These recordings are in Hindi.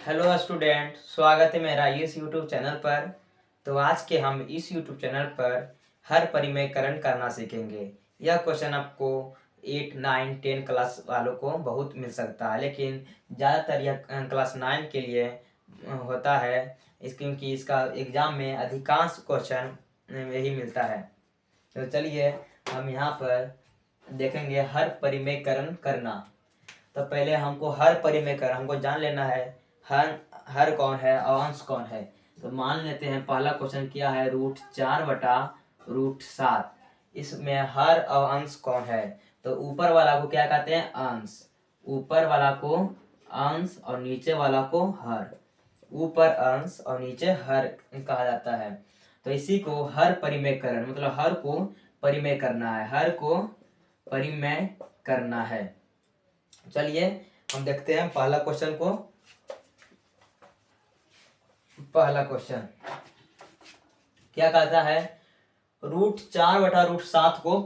हेलो स्टूडेंट, स्वागत है मेरा इस यूट्यूब चैनल पर। तो आज के हम इस यूट्यूब चैनल पर हर परिमेयकरण करना सीखेंगे। यह क्वेश्चन आपको 8, 9, 10 क्लास वालों को बहुत मिल सकता है, लेकिन ज़्यादातर यह क्लास 9 के लिए होता है क्योंकि इसका एग्ज़ाम में अधिकांश क्वेश्चन यही मिलता है। तो चलिए हम यहाँ पर देखेंगे हर परिमेयकरण करना। तो पहले हमको हर परिमेयकरण हमको जान लेना है हर हर कौन है और अंश कौन है। तो मान लेते हैं पहला क्वेश्चन क्या है, √4/√7। इसमें हर और अंश कौन है? तो ऊपर वाला को क्या कहते हैं? अंश। ऊपर वाला को अंश और नीचे वाला को हर। ऊपर अंश और नीचे हर कहा जाता है। तो इसी को हर परिमेयकरण मतलब हर को परिमेय करना है, हर को परिमेय करना है। चलिए हम देखते हैं पहला क्वेश्चन को। पहला क्वेश्चन क्या कहता है, √4/√7 को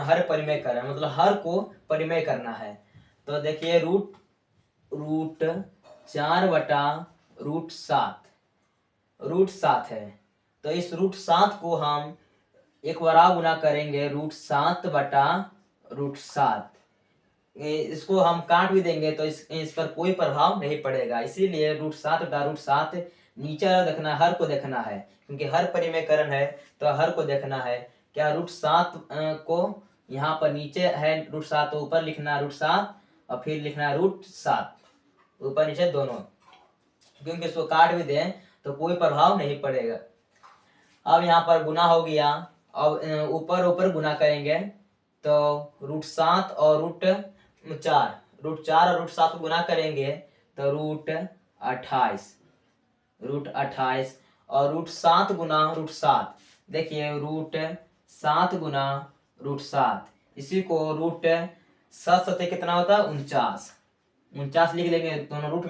हर परिमेय करें, मतलब हर को परिमेय करना है। तो देखिए √4/√7 है। तो इस √7 को हम एक बार गुना करेंगे √7/√7। इसको हम काट भी देंगे तो इस पर कोई प्रभाव नहीं पड़ेगा। इसीलिए √7/√7 नीचे देखना, हर को देखना है, क्योंकि हर परिमेयकरण है तो हर को देखना है। क्या √7 को यहाँ पर नीचे है √7 तो ऊपर लिखना √7 और फिर लिखना √7, ऊपर नीचे दोनों, क्योंकि इसको काट भी दें तो कोई प्रभाव नहीं पड़ेगा। अब यहाँ पर गुना हो गया। अब ऊपर ऊपर गुना करेंगे तो √7 और √4 और √7 को गुना करेंगे तो √28 और √7 गुना √7। देखिए √7 गुना √7, इसी को √7 कितना होता है? 49 लिख लेंगे, दोनों रूट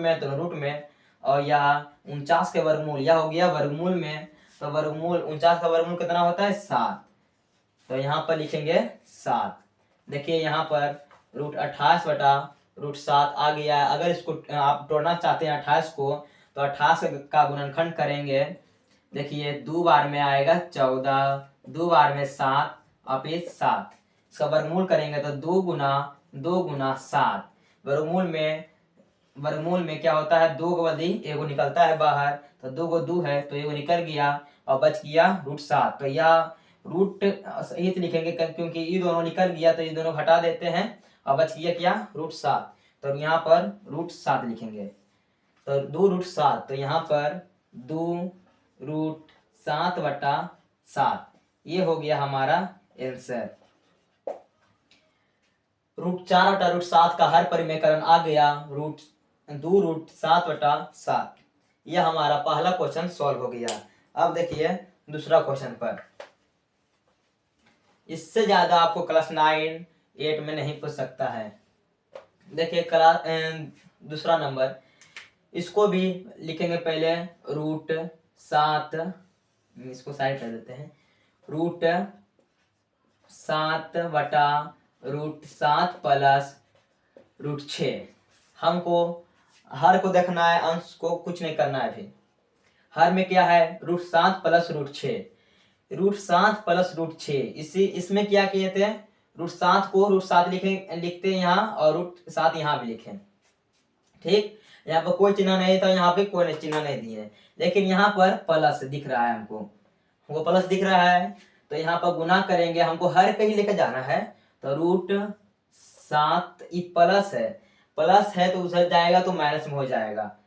में। और यह 49 के वर्गमूल, यह हो गया वर्गमूल में। तो वर्गमूल 49 का वर्गमूल कितना होता है? 7। तो यहाँ पर लिखेंगे 7। देखिए यहाँ पर √28/√7 आ गया है। अगर इसको आप तोड़ना चाहते हैं 28 को, तो 28 का गुणनखंड करेंगे। देखिए 2 बार में आएगा 14, 2 बार में 7 और फिर 7। इसका वर्गमूल करेंगे तो 2 गुना 7। वर्गमूल में क्या होता है? 2 को बदली एगो निकलता है बाहर, तो 2 को 2 है तो एगो निकल गया और बच गया √7। तो यह रूट सहित लिखेंगे क्योंकि ये दोनों निकल गया तो ये दोनों हटा देते हैं और बच गया क्या? √7। तो यहाँ पर √7 लिखेंगे। तो 2√7, तो यहाँ पर 2√7/7, ये हो गया हमारा आंसर। √4/√7 का हर परिमेयकरण आ गया 2√7/7। यह हमारा पहला क्वेश्चन सॉल्व हो गया। अब देखिए दूसरा क्वेश्चन पर। इससे ज्यादा आपको क्लास 9, 8 में नहीं पूछ सकता है। देखिए दूसरा नंबर, इसको भी लिखेंगे पहले √7, इसको साइड कर देते हैं। √7/√7 प्लस √6। हमको हर को देखना है, अंश को कुछ नहीं करना है। फिर हर में क्या है? √7 प्लस √6। √7 प्लस √6, इसमें क्या किए थे? √7 को √7 लिखते हैं यहाँ और √7 यहाँ भी लिखें। ठीक, यहाँ पर कोई चिन्ह नहीं था, यहाँ पे कोई चिन्ह नहीं दिए, लेकिन यहाँ पर प्लस दिख रहा है। हमको प्लस दिख रहा है तो यहाँ पर गुना करेंगे। हमको हर कहीं लेकर जाना है तो √7 प्लस है तो उधर जाएगा तो माइनस में हो जाएगा।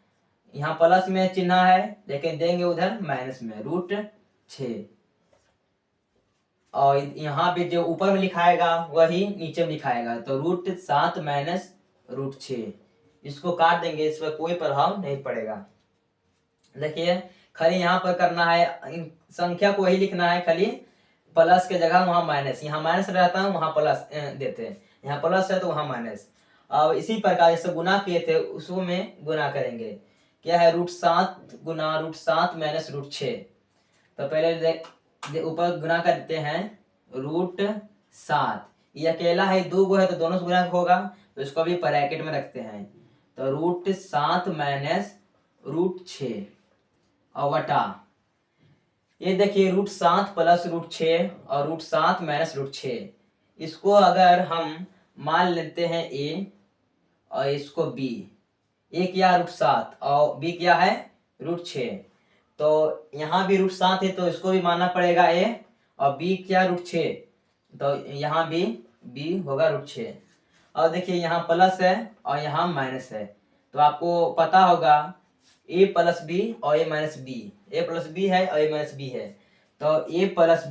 यहाँ प्लस में चिन्ह है लेकिन देंगे उधर माइनस में √6। और यहाँ पे जो ऊपर में लिखाएगा वही नीचे में लिखाएगा, तो √7 माइनस √6। इसको काट देंगे, इस पर कोई प्रभाव नहीं पड़ेगा। देखिए खाली यहाँ पर करना है, संख्या को वही लिखना है, खाली प्लस के जगह वहां माइनस। यहाँ माइनस रहता है वहां प्लस देते हैं, यहाँ प्लस है तो वहां माइनस। अब इसी प्रकार जैसे गुना किए थे उसको में गुना करेंगे। क्या है? √7 गुना √7 माइनस √6। तो पहले ऊपर गुना करते हैं √7। ये अकेला है, 2 गो है तो दोनों से गुना होगा, तो इसको भी ब्रैकेट में रखते हैं। तो √7 माइनस √6 और वटा ये देखिए √7 प्लस √6 और √7 माइनस √6। इसको अगर हम मान लेते हैं a और इसको b, a क्या √7 और b क्या है √6, तो यहाँ भी √7 है तो इसको भी मानना पड़ेगा a और b क्या √6, तो यहाँ भी b होगा √6। और देखिए यहाँ प्लस है और यहाँ माइनस है, तो आपको पता होगा a प्लस बी और a minus b, a plus b है और a माइनस बी है, तो a प्लस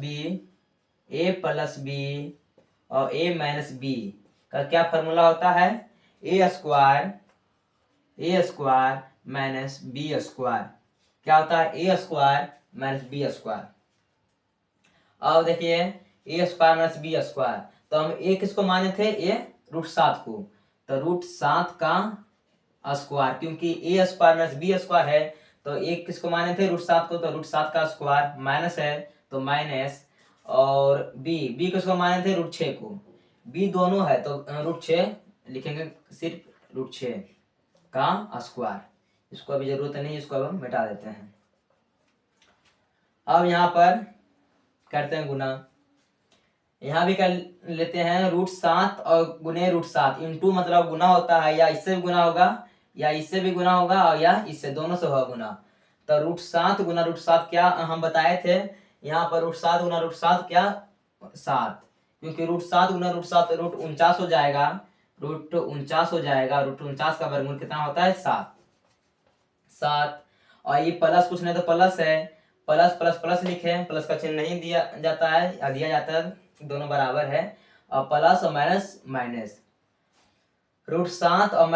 बी और a माइनस बी का क्या फॉर्मूला होता है, a square minus b square. क्या होता है a square minus b square. अब देखिए a square minus b square, तो हम a किसको माने थे, a √7 को, तो √7 का स्क्वायर, क्योंकि a square minus b square है तो a किसको माने थे √7 को, तो √7 का स्क्वायर माइनस है तो माइनस, और b किसको माने थे √6 को, b दोनों है तो √6 लिखेंगे, सिर्फ √6 का स्क्वायर। इसको अभी जरूरत नहीं, इसको अब हम मिटा देते हैं। अब यहाँ पर करते हैं गुना, यहाँ भी कर लेते हैं √7 और गुने √7, इंटू मतलब गुना होता है, या इससे भी गुना होगा या इससे भी गुना होगा और या इससे, दोनों से होगा गुना। तो √7 गुना √7 क्या हम बताए थे, यहाँ पर √7 गुना √7 क्या 7, क्योंकि √7 गुना √7 √49 हो जाएगा, √49 हो जाएगा, √49 का वर्गमूल कितना होता है 7। और ये प्लस कुछ नहीं तो प्लस है, प्लस प्लस प्लस लिखे, प्लस का चिन्ह नहीं दिया जाता है या दिया जाता है, दोनों बराबर है, और प्लस और माइनस माइनस, √7 और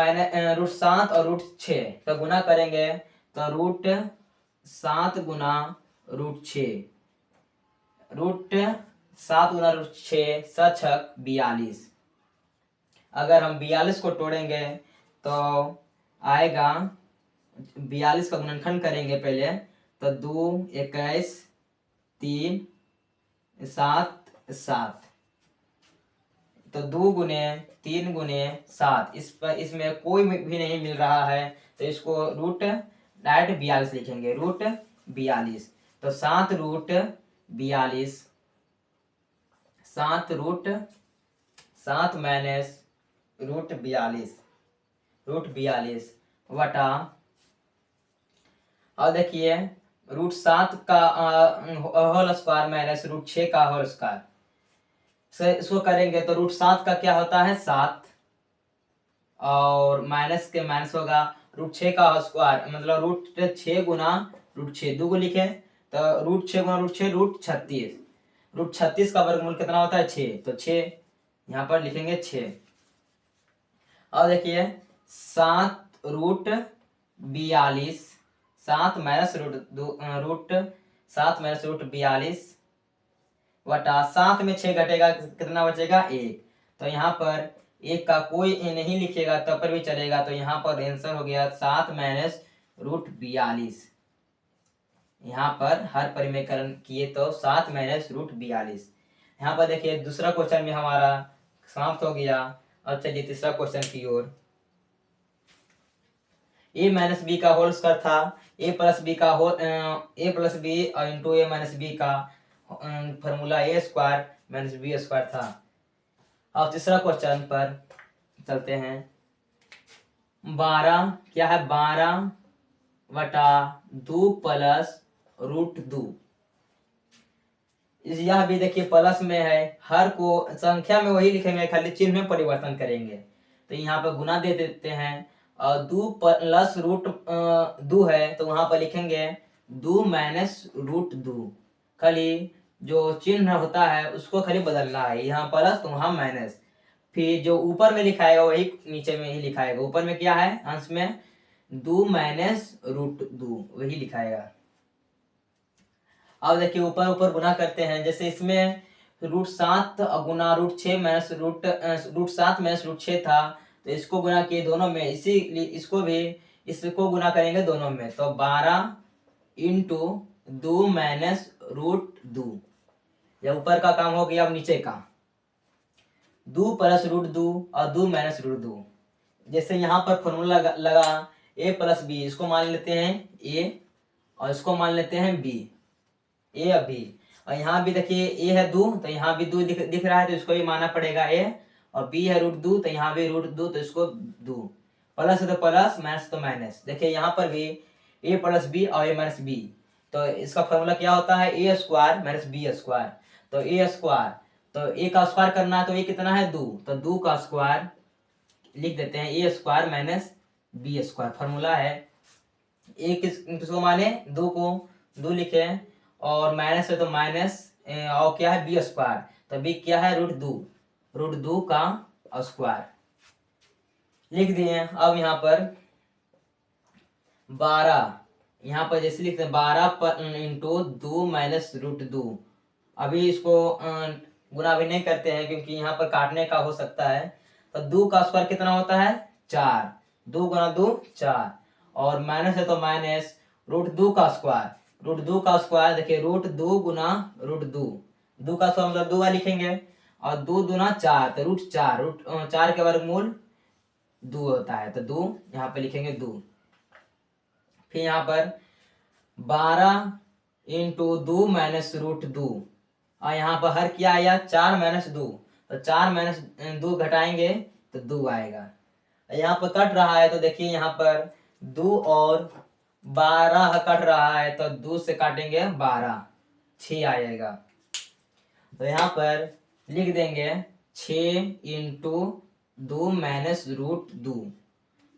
√7 और √6 का गुना करेंगे तो √7 गुना √6, √7 गुना √6 7 42। अगर हम 42 को तोड़ेंगे तो आएगा, 42 का गुणनखंड करेंगे पहले, तो 2 21 3 7 7, तो 2 गुने 3 गुने 7, इस पर इसमें कोई भी नहीं मिल रहा है तो इसको डायरेक्ट 42 लिखेंगे, √42, तो 7 √42, 7 माइनस √42 वटा, और देखिए √7 का होल स्क्वायर माइनस √6 का होल स्क्वायर, इसको करेंगे तो √7 का क्या होता है 7, और माइनस के माइनस होगा √6 का स्क्वायर, मतलब √6 गुना √6, 2 को लिखे तो √6 गुना √6 √36, √36 का वर्गमूल कितना होता है 6, तो 6 यहाँ पर लिखेंगे 6। और देखिए 7 √42, 7 माइनस √42 वटा 7 में 6 घटेगा कितना बचेगा 1, तो यहाँ पर 1 का कोई नहीं लिखेगा तब पर भी चलेगा, तो यहाँ पर आंसर हो गया 7 माइनस √42। यहाँ पर हर परिमेयकरण किए तो 7 माइनस √42। यहाँ पर देखिए दूसरा क्वेश्चन में हमारा समाप्त हो गया। अब चलिए तीसरा क्वेश्चन की ओर। a माइनस बी का होल स्क्वायर था, a प्लस बी और इंटू a माइनस बी का formula a square minus b square था। अब तीसरा क्वेश्चन पर चलते हैं। 12 क्या है, 12 वटा 2 प्लस √2। यह भी देखिए प्लस में है, हर को संख्या में वही लिखेंगे, खाली चिन्ह में परिवर्तन करेंगे। तो यहाँ पर गुना दे देते हैं, और 2 प्लस √2 है तो वहां पर लिखेंगे 2 माइनस √2, खाली जो चिन्ह होता है उसको खाली बदलना है, यहाँ प्लस तो वहां माइनस, फिर जो ऊपर में लिखाएगा वही नीचे में ही लिखाएगा। ऊपर में क्या है अंश में 2 माइनस √2 वही लिखाएगा। अब देखिए ऊपर ऊपर गुना करते हैं, जैसे इसमें √7 गुना √6 माइनस √7 माइनस √6 था, तो इसको गुना किए दोनों में, इसको गुना करेंगे दोनों में, तो 12 इंटू 2 माइनस √2। यह ऊपर का काम हो गया। अब नीचे का 2 प्लस √2 और 2 माइनस √2। जैसे यहाँ पर फॉर्मूला लगा ए प्लस बी, इसको मान लेते हैं ए और इसको मान लेते हैं बी, ए और बी। और यहाँ भी देखिए ए है 2 तो यहाँ भी 2 दिख रहा है तो इसको भी मानना पड़ेगा ए, और बी है √2 तो यहाँ भी √2 तो इसको 2, प्लस है तो प्लस, माइनस तो माइनस। देखिए यहाँ पर भी ए प्लस बी और ए माइनस बी, तो इसका फॉर्मूला क्या होता है, ए स्क्वायर माइनस बी स्क्वायर। तो ए स्क्वायर, तो ए का स्क्वायर करना है तो ए कितना है 2, तो 2 का स्क्वायर लिख देते हैं, a square minus b square. Formula है ए किसको माने 2 को, 2 लिखे, और माइनस है तो माइनस, और क्या है बी स्क्वायर, तो बी क्या है √2 का स्क्वायर लिख दिए। अब यहाँ पर 12, यहाँ पर जैसे लिखते हैं 12 इंटू 2 माइनस √2। अभी इसको गुना भी नहीं करते हैं क्योंकि यहाँ पर काटने का हो सकता है। तो 2 का स्क्वायर कितना होता है 4, 2 गुना 2 4, और माइनस है तो माइनस √2 का स्क्वायर, √2 का स्क्वायर देखिए √2 गुना √2, 2 का स्क्वायर मतलब 2 लिखेंगे, और 2 दूना 4 तो √4 के वर्गमूल 2 होता है, तो 2 यहाँ पे लिखेंगे 2। फिर यहाँ पर 12 इंटू 2 माइनस √2, और यहाँ पर हर क्या आया 4 माइनस 2, तो 4 माइनस 2 घटाएंगे तो 2 आएगा। यहाँ पर कट रहा है तो देखिए यहाँ पर 2 और 12 कट रहा है तो 2 से काटेंगे 12, 6 आएगा। तो यहाँ पर लिख देंगे 6 इंटू 2 माइनस √2।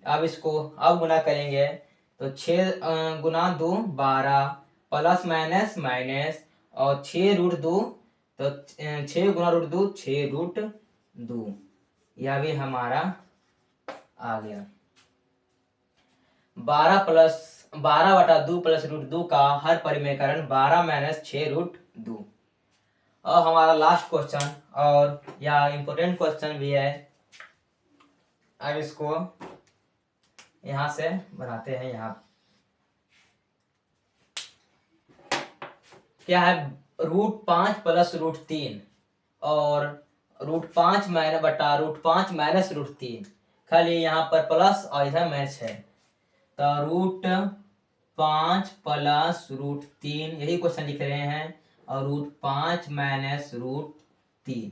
अब इसको अब गुना करेंगे तो 6 गुना 2 12, प्लस माइनस माइनस, और 6 √2 तो 6 गुना √2 6 √2, यह भी हमारा आ गया। 12/2 प्लस √2 का हर परिमेयकरण 12 माइनस 6 √2। और हमारा लास्ट क्वेश्चन, और यह इंपोर्टेंट क्वेश्चन भी है। अब इसको यहां से बनाते हैं। यहाँ क्या है √5 प्लस √3 और √5 माइनस बटा √5 माइनस √3, खाली यहाँ पर प्लस और इधर माइनस है, तो √5 प्लस √3 यही क्वेश्चन लिख रहे हैं, और √5 माइनस √3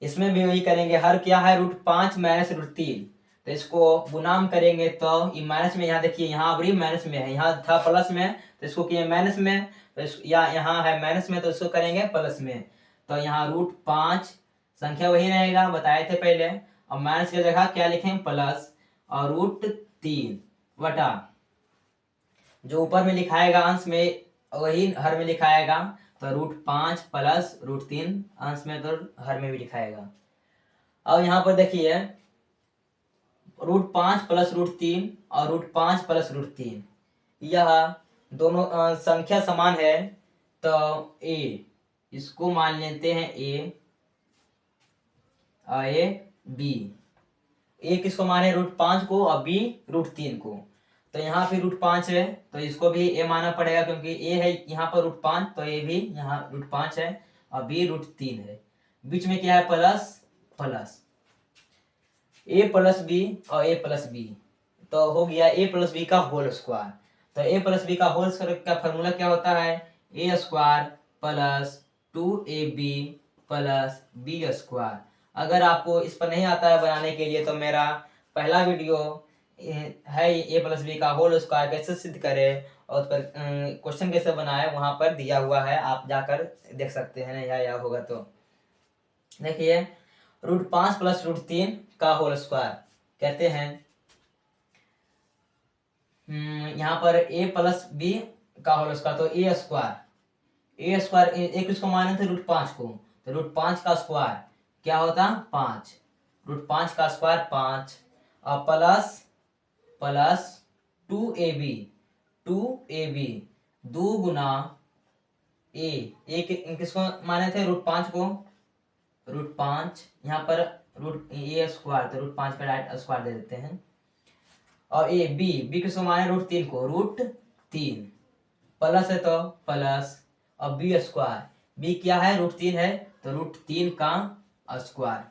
इसमें भी वही करेंगे। हर क्या है √5 माइनस √3, तो इसको गुणाम करेंगे तो ये माइनस में, यहाँ देखिए यहाँ अभी माइनस में है, यहाँ था प्लस में तो इसको किए माइनस में, तो यहाँ है माइनस में तो इसको करेंगे प्लस में। तो यहाँ √5 संख्या वही रहेगा बताए थे पहले, और माइनस की जगह क्या लिखें प्लस, और √3 बटा जो ऊपर में लिखाएगा अंश में वही हर में लिखाएगा, तो √5 प्लस √3 अंश में तो हर में भी लिखाएगा। अब यहाँ पर देखिए √5 प्लस √3 और √5 प्लस √3 यह दोनों संख्या समान है, तो a इसको मान लेते हैं a और a b। a किसको माने √5 को और b √3 को, तो यहाँ पे √5 है तो इसको भी a मानना पड़ेगा क्योंकि a है यहाँ पर √5, तो a भी यहाँ √5 है और b √3 है। बीच में क्या है plus plus, a plus b और a प्लस बी, तो हो गया a प्लस बी का होल स्क्वायर। तो a प्लस बी का होल स्क्वायर का फॉर्मूला क्या होता है, a square plus 2ab plus b square. अगर आपको इस पर नहीं आता है बनाने के लिए तो मेरा पहला वीडियो है a प्लस बी का होल स्क्वायर कैसे सिद्ध करें और उस पर क्वेश्चन कैसे बनाए, वहां पर दिया हुआ है, आप जाकर देख सकते हैं ना, या होगा तो देखिए √5 प्लस √3 का होल स्क्वायर कहते हैं। यहाँ पर a प्लस बी का होल स्क्वायर, तो a स्क्वायर एक इसको माने थे √5 को, तो √5 का स्क्वायर क्या होता 5, √5 का स्क्वायर 5, और plus plus 2ab 2 Guna a किसको माने थे √5 को, √5 यहाँ पर a स्क्वायर तो √5 का डायरेक्ट स्क्वायर दे देते हैं, और a b किसको माने √3 को, √3 प्लस है तो प्लस, और b स्क्वायर b क्या है √3 है तो √3 का स्क्वायर,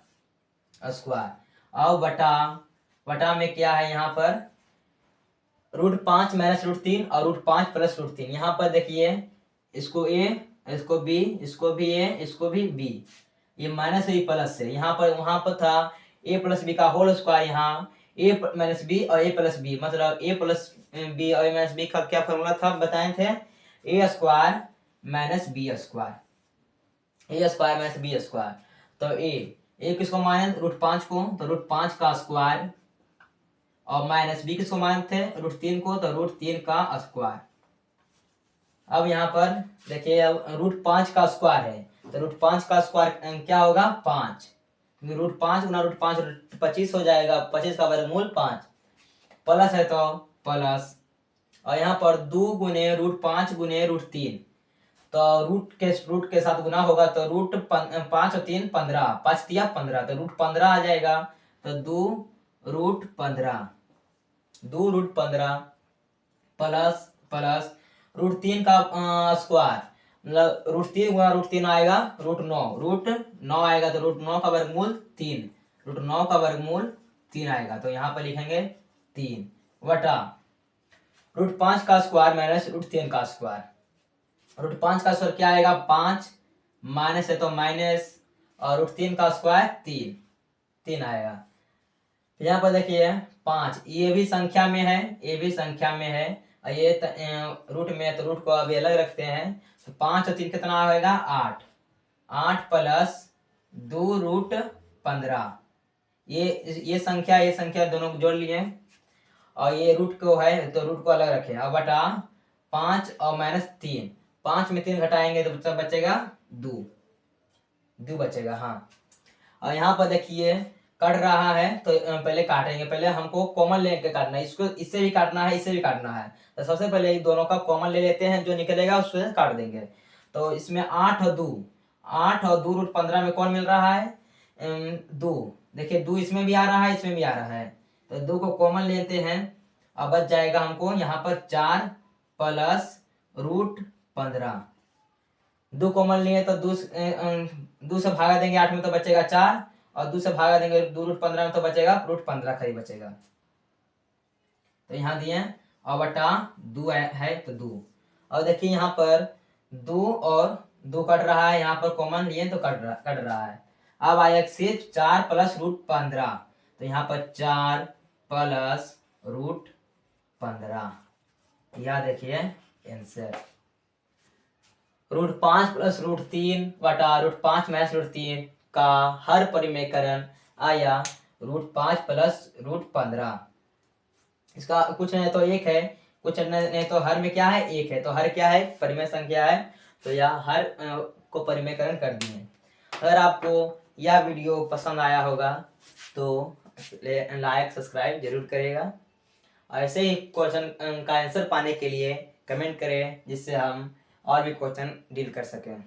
और बटा में क्या है यहाँ पर √5 माइनस √3 और √5 प्लस √3। यहाँ पर देखिए इसको ए, इसको बी, इसको भी ए, इसको भी बी, ये माइनस ए प्लस है। यहाँ पर वहां पर था ए प्लस बी का होल स्क्वायर, यहाँ ए माइनस बी और ए प्लस बी, मतलब ए प्लस बी और ए माइनस बी का क्या फॉर्मूला था बताए थे, ए स्क्वायर माइनस बी स्क्वायर, ए स्क्वायर माइनस बी स्क्वायर। तो ए किसको माइनस √5 को, तो √5 का स्क्वायर, और माइनस बी किसको माइनस थे √3 को, तो √3 का स्क्वायर। अब यहाँ पर देखिए अब √5 का स्क्वायर है, तो √5 का स्क्वायर क्या होगा 5, √5 गुना √5 25 हो जाएगा, 25 का वर्गमूल 5, प्लस है तो प्लस, और यहाँ पर 2 गुने √5 गुने √3, तो रूट के साथ गुना होगा, तो √5 और 3 15, 5 तिया 15, तो √15 आ जाएगा, तो 2√15, 2√15 प्लस प्लस √3 का स्क्वायर, मतलब √3 गुना √3 आएगा √9 आएगा, तो √9 का वर्गमूल 3, √9 का वर्गमूल 3 आएगा, तो यहाँ पर लिखेंगे 3 वटा √5 का स्क्वायर माइनस √3 का स्क्वायर। √5 का स्क्वायर क्या आएगा 5, माइनस है तो माइनस, और √3 का स्क्वायर 3 आएगा। यहाँ पर देखिए 5, ये भी संख्या में है, ये भी संख्या में है, और ये रूट में है, तो रूट को अभी अलग रखते हैं, तो 5 और 3 कितना आएगा 8 प्लस 2√15, ये संख्या दोनों को जोड़ लिए, और ये रूट को है तो रूट को अलग रखे, और बटा 5 और माइनस 3, 5 में 3 घटाएंगे तो बचेगा 2 बचेगा। हाँ, और यहाँ पर देखिए कट रहा है, तो पहले काटेंगे, पहले हमको कॉमन लेके काटना है, इसको इससे भी काटना है, इससे भी काटना है, तो सबसे पहले दोनों का कॉमन ले लेते हैं, जो निकलेगा उससे काट देंगे। तो इसमें 8 और 2 √15 में कौन मिल रहा है 2, देखिए 2 इसमें भी आ रहा है, इसमें भी आ रहा है, तो 2 को कॉमन लेते हैं, अब बच जाएगा हमको यहाँ पर 4 प्लस √15, 2 कॉमन लिए तो 2 से भागा देंगे 8 में तो बचेगा 4, और 2 से भागा देंगे 2√15 में तो बचेगा √15 का ही बचेगा, तो यहाँ दिए, और बटा 2 है तो 2, और देखिए यहाँ पर 2 और 2 कट रहा है, यहाँ पर कॉमन लिए तो कट रहा है। अब आएगा सिर्फ 4 प्लस √15, तो यहाँ पर 4 प्लस √15, यह देखिए आंसर। √5 प्लस √3 बटा √5 माइनस √3 का हर परिमेयकरण आया √5 प्लस √15। इसका कुछ नहीं तो एक है, कुछ नहीं तो हर में क्या है एक है, तो हर क्या है परिमेय संख्या है, तो यह हर को परिमेयकरण कर दिए। अगर आपको यह वीडियो पसंद आया होगा तो लाइक सब्सक्राइब जरूर करेगा, ऐसे ही क्वेश्चन का आंसर पाने के लिए कमेंट करें, जिससे हम और भी क्वेश्चन डील कर सकें।